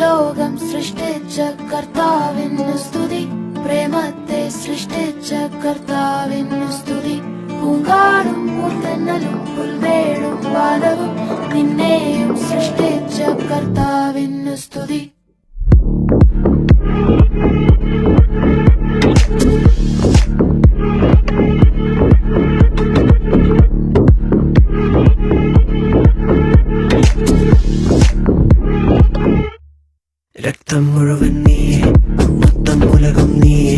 ലോകം സൃഷ്ടിച്ച കർത്താവിന് സ്തുതി. പ്രേമത്തെ സൃഷ്ടിച്ച കർത്താവിന് സ്തുതി. പൂങ്കാടും പൂന്തന്നലും പുൽമേടും വാനവും നിന്നെയും സൃഷ്ടിച്ച കർത്താവിന് സ്തുതി. രക്തം മുഴുവൻ നീയേ, മൊത്തം ഉലകം നീയേ,